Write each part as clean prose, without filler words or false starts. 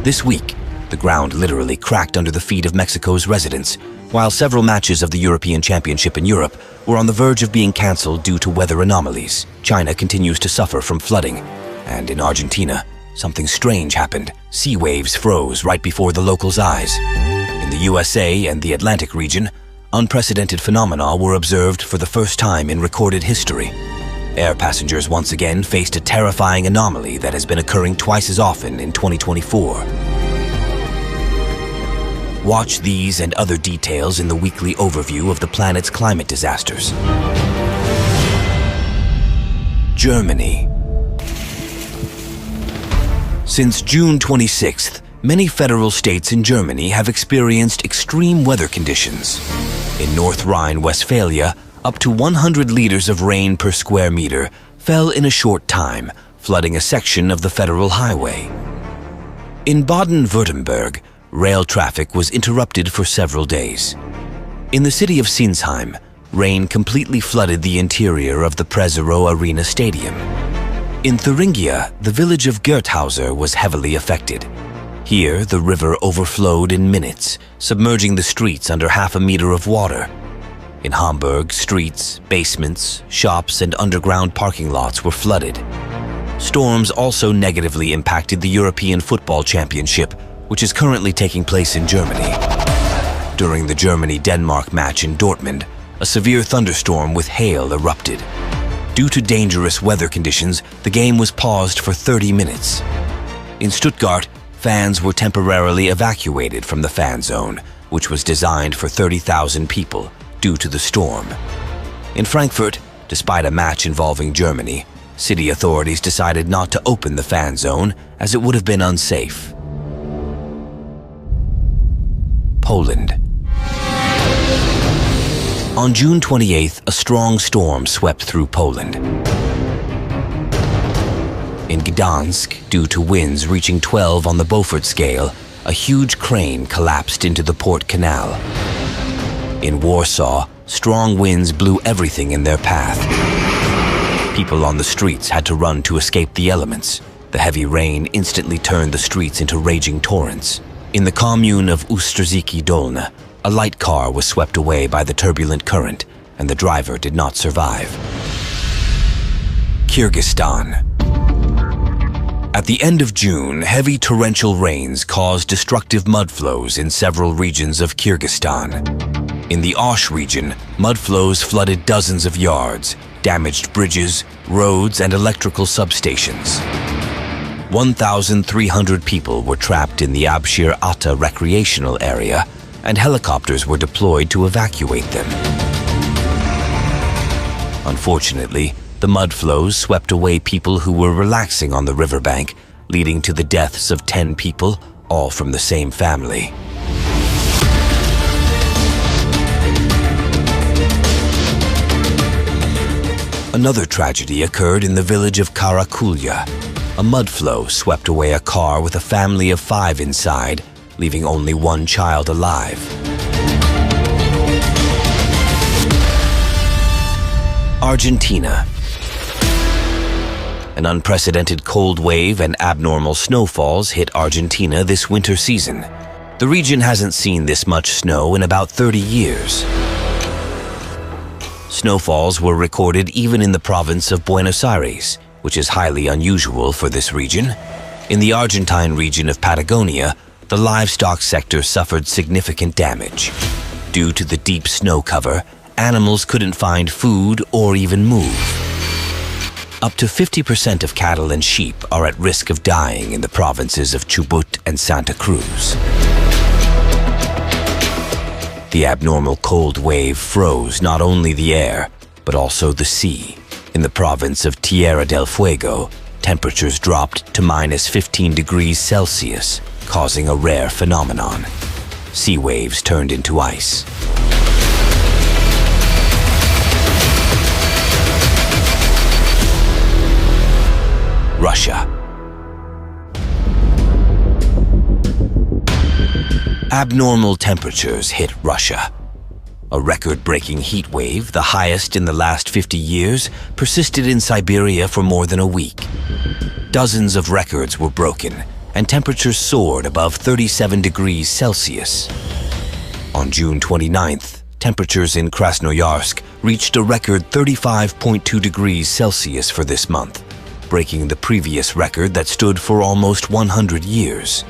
This week, the ground literally cracked under the feet of Mexico's residents, while several matches of the European Championship in Europe were on the verge of being cancelled due to weather anomalies. China continues to suffer from flooding, and in Argentina, something strange happened. Sea waves froze right before the locals' eyes. In the USA and the Atlantic region, unprecedented phenomena were observed for the first time in recorded history. Air passengers once again faced a terrifying anomaly that has been occurring twice as often in 2024. Watch these and other details in the weekly overview of the planet's climate disasters. Germany. Since June 26th, many federal states in Germany have experienced extreme weather conditions. In North Rhine-Westphalia, up to 100 liters of rain per square meter fell in a short time, flooding a section of the federal highway. In Baden-Württemberg, rail traffic was interrupted for several days. In the city of Sinsheim, rain completely flooded the interior of the Presero Arena Stadium. In Thuringia, the village of Gerthauser was heavily affected. Here, the river overflowed in minutes, submerging the streets under half a meter of water. In Hamburg, streets, basements, shops, and underground parking lots were flooded. Storms also negatively impacted the European Football Championship, which is currently taking place in Germany. During the Germany-Denmark match in Dortmund, a severe thunderstorm with hail erupted. Due to dangerous weather conditions, the game was paused for 30 minutes. In Stuttgart, fans were temporarily evacuated from the fan zone, which was designed for 30,000 people, due to the storm. In Frankfurt, despite a match involving Germany, city authorities decided not to open the fan zone as it would have been unsafe. Poland. On June 28th, a strong storm swept through Poland. In Gdansk, due to winds reaching 12 on the Beaufort scale, a huge crane collapsed into the port canal. In Warsaw, strong winds blew everything in their path. People on the streets had to run to escape the elements. The heavy rain instantly turned the streets into raging torrents. In the commune of Ustrzyki Dolne, a light car was swept away by the turbulent current, and the driver did not survive. Kyrgyzstan. At the end of June, heavy torrential rains caused destructive mud flows in several regions of Kyrgyzstan. In the Osh region, mud flows flooded dozens of yards, damaged bridges, roads, and electrical substations. 1,300 people were trapped in the Abshir Ata recreational area, and helicopters were deployed to evacuate them. Unfortunately, the mud flows swept away people who were relaxing on the riverbank, leading to the deaths of 10 people, all from the same family. Another tragedy occurred in the village of Karakulya. A mud flow swept away a car with a family of 5 inside, leaving only 1 child alive. Argentina. An unprecedented cold wave and abnormal snowfalls hit Argentina this winter season. The region hasn't seen this much snow in about 30 years. Snowfalls were recorded even in the province of Buenos Aires, which is highly unusual for this region. In the Argentine region of Patagonia, the livestock sector suffered significant damage. Due to the deep snow cover, animals couldn't find food or even move. Up to 50% of cattle and sheep are at risk of dying in the provinces of Chubut and Santa Cruz. The abnormal cold wave froze not only the air, but also the sea. In the province of Tierra del Fuego, temperatures dropped to -15 degrees Celsius, causing a rare phenomenon. Sea waves turned into ice. Russia. Abnormal temperatures hit Russia. A record-breaking heat wave, the highest in the last 50 years, persisted in Siberia for more than a week. Dozens of records were broken, and temperatures soared above 37 degrees Celsius. On June 29th, temperatures in Krasnoyarsk reached a record 35.2 degrees Celsius for this month, breaking the previous record that stood for almost 100 years.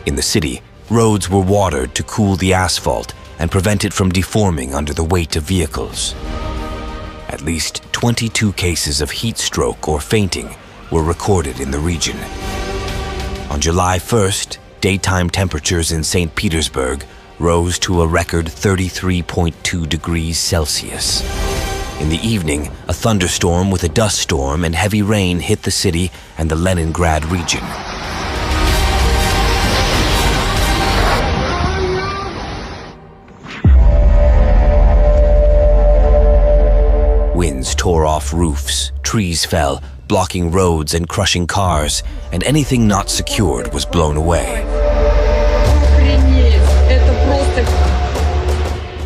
In the city, roads were watered to cool the asphalt and prevent it from deforming under the weight of vehicles. At least 22 cases of heat stroke or fainting were recorded in the region. On July 1st, daytime temperatures in St. Petersburg rose to a record 33.2 degrees Celsius. In the evening, a thunderstorm with a dust storm and heavy rain hit the city and the Leningrad region. Winds tore off roofs, trees fell, blocking roads and crushing cars, and anything not secured was blown away.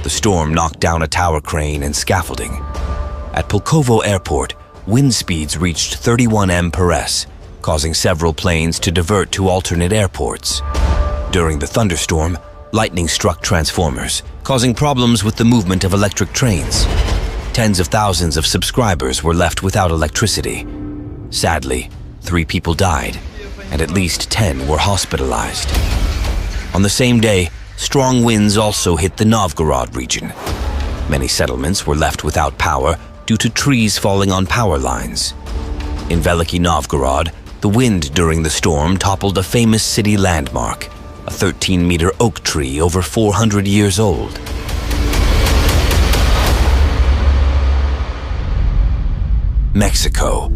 The storm knocked down a tower crane and scaffolding. At Pulkovo Airport, wind speeds reached 31 mph, causing several planes to divert to alternate airports. During the thunderstorm, lightning struck transformers, causing problems with the movement of electric trains. Tens of thousands of subscribers were left without electricity. Sadly, 3 people died, and at least 10 were hospitalized. On the same day, strong winds also hit the Novgorod region. Many settlements were left without power due to trees falling on power lines. In Veliki Novgorod, the wind during the storm toppled a famous city landmark, a 13-meter oak tree over 400 years old. Mexico.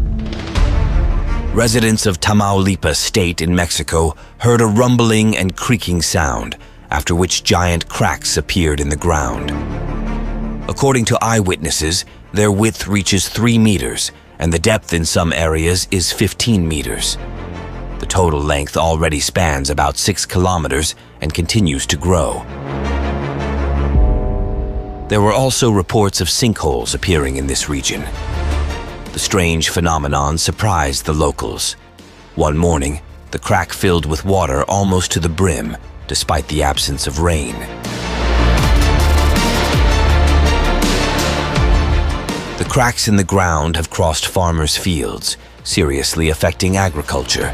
Residents of Tamaulipas State in Mexico heard a rumbling and creaking sound, after which giant cracks appeared in the ground. According to eyewitnesses, their width reaches 3 meters, and the depth in some areas is 15 meters. The total length already spans about 6 kilometers and continues to grow. There were also reports of sinkholes appearing in this region. The strange phenomenon surprised the locals. One morning, the crack filled with water almost to the brim, despite the absence of rain. The cracks in the ground have crossed farmers' fields, seriously affecting agriculture.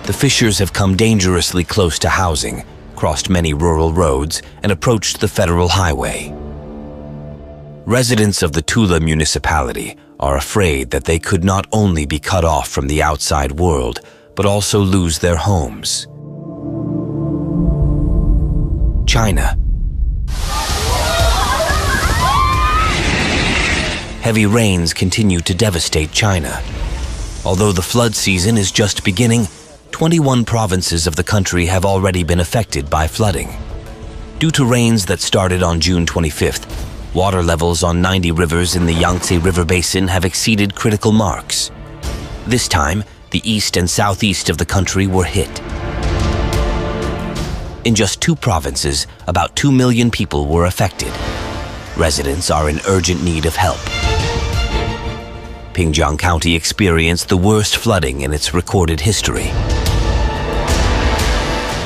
The fissures have come dangerously close to housing, crossed many rural roads, and approached the federal highway. Residents of the Tula municipality are afraid that they could not only be cut off from the outside world, but also lose their homes. China. Heavy rains continue to devastate China. Although the flood season is just beginning, 21 provinces of the country have already been affected by flooding. Due to rains that started on June 25th, water levels on 90 rivers in the Yangtze River Basin have exceeded critical marks. This time, the east and southeast of the country were hit. In just 2 provinces, about 2 million people were affected. Residents are in urgent need of help. Pingjiang County experienced the worst flooding in its recorded history.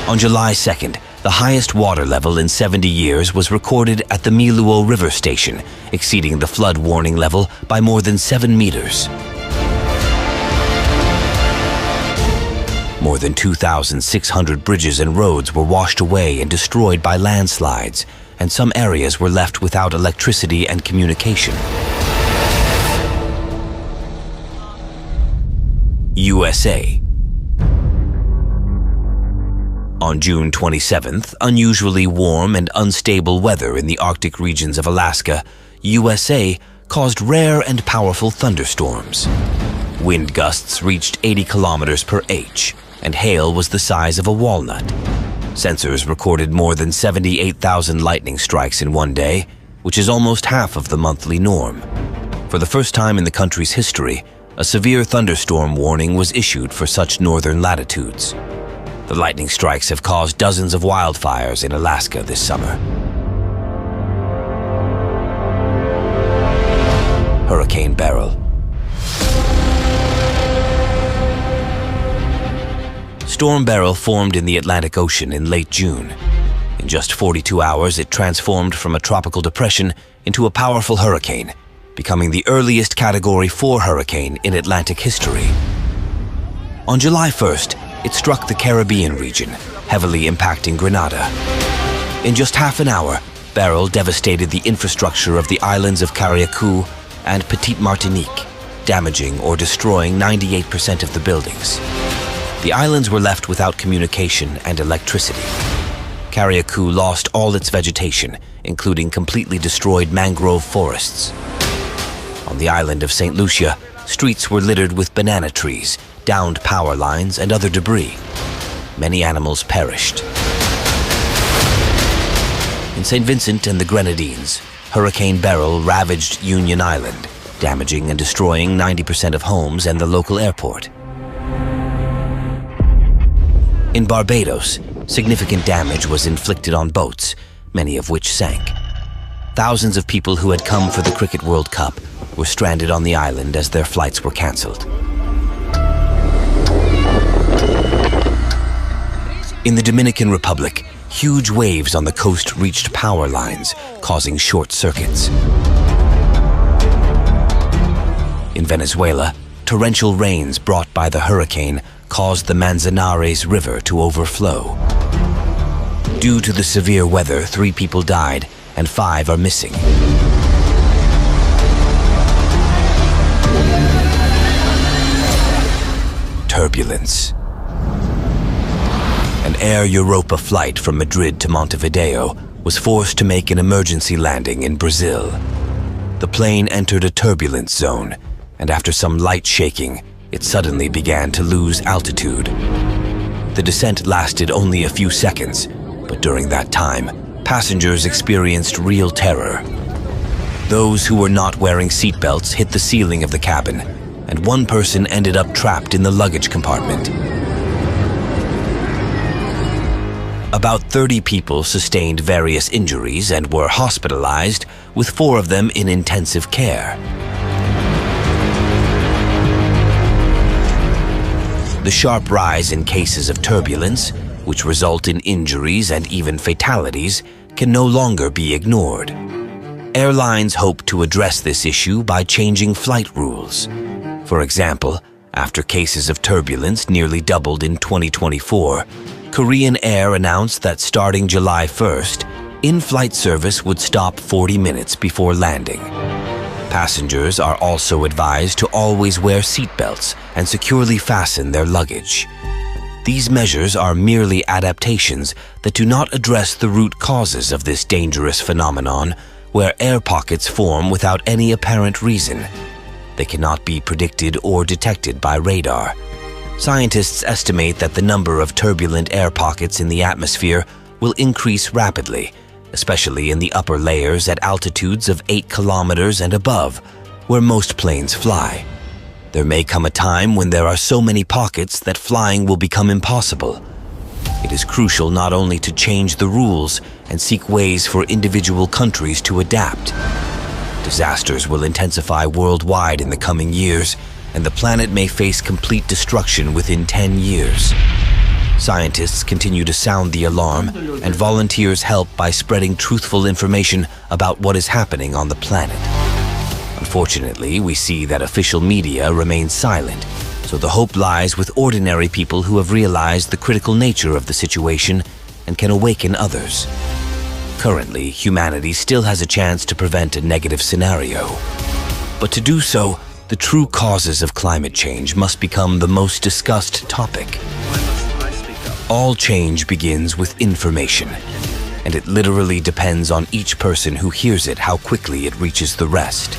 On July 2nd, the highest water level in 70 years was recorded at the Miluo River Station, exceeding the flood warning level by more than 7 meters. More than 2,600 bridges and roads were washed away and destroyed by landslides, and some areas were left without electricity and communication. USA. On June 27th, unusually warm and unstable weather in the Arctic regions of Alaska, USA, caused rare and powerful thunderstorms. Wind gusts reached 80 kilometers per h, and hail was the size of a walnut. Sensors recorded more than 78,000 lightning strikes in one day, which is almost half of the monthly norm. For the first time in the country's history, a severe thunderstorm warning was issued for such northern latitudes. The lightning strikes have caused dozens of wildfires in Alaska this summer. Hurricane Beryl. Storm Beryl formed in the Atlantic Ocean in late June. In just 42 hours, it transformed from a tropical depression into a powerful hurricane, becoming the earliest Category 4 hurricane in Atlantic history. On July 1st, it struck the Caribbean region, heavily impacting Grenada. In just half an hour, Beryl devastated the infrastructure of the islands of Carriacou and Petite Martinique, damaging or destroying 98% of the buildings. The islands were left without communication and electricity. Carriacou lost all its vegetation, including completely destroyed mangrove forests. On the island of St. Lucia, streets were littered with banana trees, downed power lines, and other debris. Many animals perished. In St. Vincent and the Grenadines, Hurricane Beryl ravaged Union Island, damaging and destroying 90% of homes and the local airport. In Barbados, significant damage was inflicted on boats, many of which sank. Thousands of people who had come for the Cricket World Cup were stranded on the island as their flights were cancelled. In the Dominican Republic, huge waves on the coast reached power lines, causing short circuits. In Venezuela, torrential rains brought by the hurricane caused the Manzanares River to overflow. Due to the severe weather, 3 people died and 5 are missing. Turbulence. An Air Europa flight from Madrid to Montevideo was forced to make an emergency landing in Brazil. The plane entered a turbulence zone, and after some light shaking, it suddenly began to lose altitude. The descent lasted only a few seconds, but during that time, passengers experienced real terror. Those who were not wearing seatbelts hit the ceiling of the cabin, and one person ended up trapped in the luggage compartment. About 30 people sustained various injuries and were hospitalized, with 4 of them in intensive care. The sharp rise in cases of turbulence, which result in injuries and even fatalities, can no longer be ignored. Airlines hope to address this issue by changing flight rules. For example, after cases of turbulence nearly doubled in 2024, Korean Air announced that starting July 1st, in-flight service would stop 40 minutes before landing. Passengers are also advised to always wear seatbelts and securely fasten their luggage. These measures are merely adaptations that do not address the root causes of this dangerous phenomenon, where air pockets form without any apparent reason. They cannot be predicted or detected by radar. Scientists estimate that the number of turbulent air pockets in the atmosphere will increase rapidly, especially in the upper layers at altitudes of 8 kilometers and above, where most planes fly. There may come a time when there are so many pockets that flying will become impossible. It is crucial not only to change the rules and seek ways for individual countries to adapt. Disasters will intensify worldwide in the coming years, and the planet may face complete destruction within 10 years. Scientists continue to sound the alarm, and volunteers help by spreading truthful information about what is happening on the planet. Unfortunately, we see that official media remains silent, so the hope lies with ordinary people who have realized the critical nature of the situation and can awaken others. Currently, humanity still has a chance to prevent a negative scenario. But to do so, the true causes of climate change must become the most discussed topic. All change begins with information, and it literally depends on each person who hears it how quickly it reaches the rest.